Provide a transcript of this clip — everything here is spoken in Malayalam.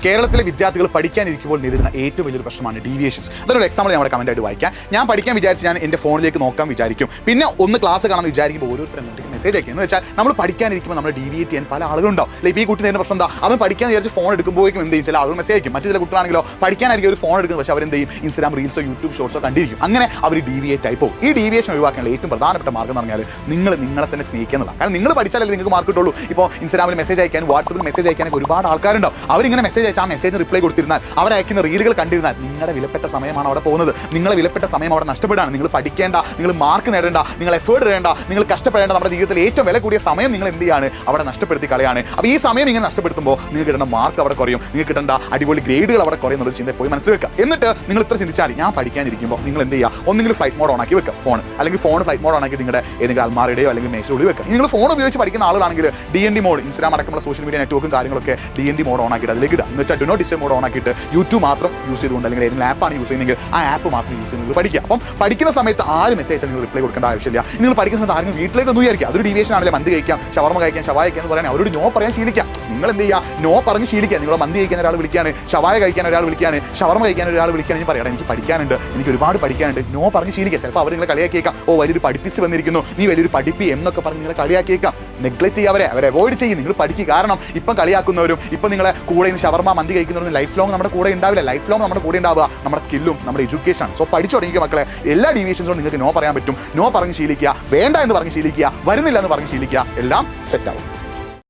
കേരളത്തിലെ വിദ്യാർത്ഥികൾ പഠിക്കാനിരിക്കുമ്പോൾ നേരിടുന്ന ഏറ്റവും വലിയൊരു പ്രശ്നമാണ് ഡീവിയേഷൻസ്. അതൊരു എക്സാമ്പിൾ നമ്മുടെ കമന്റ് ആയിട്ട് വായിക്കാം. ഞാൻ പഠിക്കാൻ വിചാരിച്ച് ഞാൻ എൻ്റെ ഫോണിലേക്ക് നോക്കാൻ വിചാരിക്കും, പിന്നെ ഒന്ന് ക്ലാസ് കാണാൻ വിചാരിക്കുമ്പോൾ ഓരോരുത്തരും മെസ്സേജ് അയക്കും. എന്ന് വെച്ചാൽ നമ്മൾ പഠിക്കാനിരിക്കുമ്പോൾ നമ്മൾ ഡീവിയേറ്റ് ചെയ്യാൻ പല ആളുകളുണ്ടാവും. ലൈക്ക് ഈ കുട്ടി നേരിടുന്ന പ്രശ്നം എന്താ, അവൻ പഠിക്കാൻ വിചാരിച്ച് ഫോൺ എടുക്കുമ്പോഴേക്കും എന്ത് ചെയ്യും, ചില ആളുകൾ മെസ്സേജ് അയക്കും. മറ്റു ചില കുട്ടികളാണെങ്കിലോ പഠിക്കാനായിരിക്കും ഒരു ഫോൺ എടുക്കുന്നത്, പക്ഷേ അവരെന്ത് ചെയ്യും, ഇൻസ്റ്റാഗ്രാം റീൽസോ യൂട്യൂബ് ഷോർട്സോ കണ്ടിരിക്കും. അങ്ങനെ അവർ ഡീവിയേറ്റ് ആയി പോകും. ഈ ഡീവിയേഷൻ ഒഴിവാക്കാനുള്ള ഏറ്റവും പ്രധാനപ്പെട്ട മാർഗ്ഗം എന്ന് പറഞ്ഞാൽ നിങ്ങൾ നിങ്ങളെ തന്നെ സ്നേഹിക്കുന്നതാണ്. കാരണം നിങ്ങൾ പഠിച്ചാലല്ലേ നിങ്ങൾക്ക് മാർക്ക് കിട്ടുള്ളൂ. ഇപ്പോൾ ഇൻസ്റ്റാഗ്രാമിൽ മെസ്സേജ് അയക്കാനും വാട്സപ്പിൽ മെസ്സേജ് അയക്കാനൊക്കെ ഒരുപാട് ആൾക്കാരുണ്ടാവും. അവരിങ്ങനെ മെസ്സേജ് അയച്ചാൽ ആ മെസ്സേജ് റിപ്ലൈ കൊടുത്തിരുന്നാൽ, അവരയക്കുന്ന റീലുകൾ കണ്ടിരുന്നാൽ നിങ്ങളുടെ വിലപ്പെട്ട സമയമാണ് അവിടെ പോകുന്നത്. നിങ്ങളുടെ വിലപ്പെട്ട സമയം അവിടെ നഷ്ടപ്പെടുകയാണ്. നിങ്ങൾ പഠിക്കേണ്ട, നിങ്ങൾ മാർക്ക് നേടേണ്ട, നിങ്ങൾ എഫേർട്ട് ഇടേണ്ട, നിങ്ങൾ കഷ്ടപ്പെടേണ്ട നമ്മുടെ ജീവിതത്തിൽ ഏറ്റവും വില കൂടിയ സമയം നിങ്ങൾ എന്ത് ചെയ്യാണ്, അവിടെ നഷ്ടപ്പെടുത്തി കളയാണ്. അപ്പോൾ ഈ സമയം ഇങ്ങനെ നഷ്ടപ്പെടുത്തുമ്പോൾ നിങ്ങൾക്ക് കിട്ടേണ്ട മാർക്ക് അവിടെ കുറയും, നിങ്ങൾക്ക് കിട്ടേണ്ട അടിപൊളി ഗ്രേഡുകൾ അവിടെ കുറയും എന്നൊരു ചിന്ത പോയി മനസ്സിൽ വെക്കുക. എന്നിട്ട് നിങ്ങൾ ഇത്ര ചിന്തിച്ചാൽ ഞാൻ പഠിക്കാനിരിക്കുമ്പോൾ നിങ്ങൾ എന്ത് ചെയ്യുക, ഒന്നെങ്കിൽ ഫ്ലൈറ്റ് മോഡ് ഓണാക്കി വെക്കുക ഫോൺ, അല്ലെങ്കിൽ ഫോൺ ഫ്ലൈറ്റ് മോഡ് ഓണാക്കി നിങ്ങളുടെ ഏതെങ്കിലും അൽമാരയുടെയോ അല്ലെങ്കിൽ മേശയുടെ വെക്കുക. നിങ്ങൾ ഫോൺ ഉപയോഗിച്ച് പഠിക്കുന്ന ആളുകളാണെങ്കിൽ DND മോഡ്, ഇൻസ്റ്റാഗ്രാം അടക്കമുള്ള സോഷ്യൽ മീഡിയ നെറ്റ്വർക്കും കാര്യങ്ങളൊക്കെ DND മോഡ് ഓണാക്കിയിട്ട് അതിലേക്ക് ഇടുക. എന്ന് വെച്ചാൽ ഡു നോട്ട് ഡിസ്റ്റർബ് മോഡ് ഓണാക്കിയിട്ട് യൂട്യൂബ് മാത്രം യൂസ് ചെയ്തുകൊണ്ട്, അല്ലെങ്കിൽ ഏതെങ്കിലും ആപ്പാണ് യൂസ് ചെയ്യുന്നതെങ്കിൽ ആ ആപ്പ് മാത്രം യൂസ് ചെയ്യുന്നത് പഠിക്കുക. അപ്പം പഠിക്കുന്ന സമയത്ത് ആര് മെസ്സേജ് നിങ്ങൾ റിപ്ലൈ കൊടുക്കേണ്ട ആവശ്യമില്ല. നിങ്ങൾ പഠിക്കുന്ന സമയത്ത് ആരും വീട്ടിലേക്ക് ഒന്നും വിചാരിക്കുക അതൊരു ഡീവിയേഷൻ ആണല്ലേ, മന്തി കഴിക്കാം, ഷവർമ കഴിക്കാം, ഷവായ കഴിക്കാം എന്ന് പറയാൻ അവരോട് നോ പറയാൻ ശീലിക്കാം. നിങ്ങൾ എന്ത് ചെയ്യുക, നോ പറഞ്ഞ് ശീലിക്കുക. നിങ്ങൾ മന്തി കഴിക്കാൻ ഒരാൾ വിളിക്കുകയാണ്, ഷവായ കഴിക്കാൻ ഒരാൾ വിളിക്കുകയാണ്, ഷവർമ കഴിക്കാൻ ഒരാൾ വിളിക്കുകയാണ്, ഞാൻ പറയാം എനിക്ക് പഠിക്കാനുണ്ട്, എനിക്ക് ഒരുപാട് പഠിക്കാനുണ്ട്, നോ പറഞ്ഞ് ശീലിക്കുക. ചിലപ്പോൾ അവർ നിങ്ങളെ കളിയാക്കിയേക്കാം, ഓ വലിയൊരു പഠിപ്പിച്ച് വന്നിരിക്കുന്നു, നീ വലിയൊരു പഠിപ്പി എന്നൊക്കെ പറഞ്ഞ് നിങ്ങളെ കളിയാക്കിയേക്കാം. നെഗ്ലക്ട് ചെയ്യുക, അവരെ അവോയ്ഡ് ചെയ്യും. നിങ്ങൾ പഠിക്കുക. കാരണം ഇപ്പം കളിയാക്കുന്നവരും ഇപ്പം നിങ്ങളെ കൂടെ ഇന്ന് ഷവർമ മന്തി കഴിക്കുന്നവരും ലൈഫ് ലോങ് നമ്മുടെ കൂടെ ഉണ്ടാവില്ല. ലൈഫ് ലോങ് നമ്മുടെ കൂടെ ഉണ്ടാവുക നമ്മുടെ സ്കില്ലും നമ്മുടെ എഡ്യൂക്കേഷൻ. സോ പഠിച്ചു തുടങ്ങിയ മക്കളെ, എല്ലാ ഡീവിയേഷൻസും നിങ്ങൾക്ക് നോ പറയാൻ പറ്റും. നോ പറഞ്ഞ് ശീലിക്കുക, വേണ്ട എന്ന് പറഞ്ഞ് ശീലിക്കുക, വരുന്നില്ല എന്ന് പറഞ്ഞ് ശീലിക്കുക, എല്ലാം സെറ്റ് ആവും.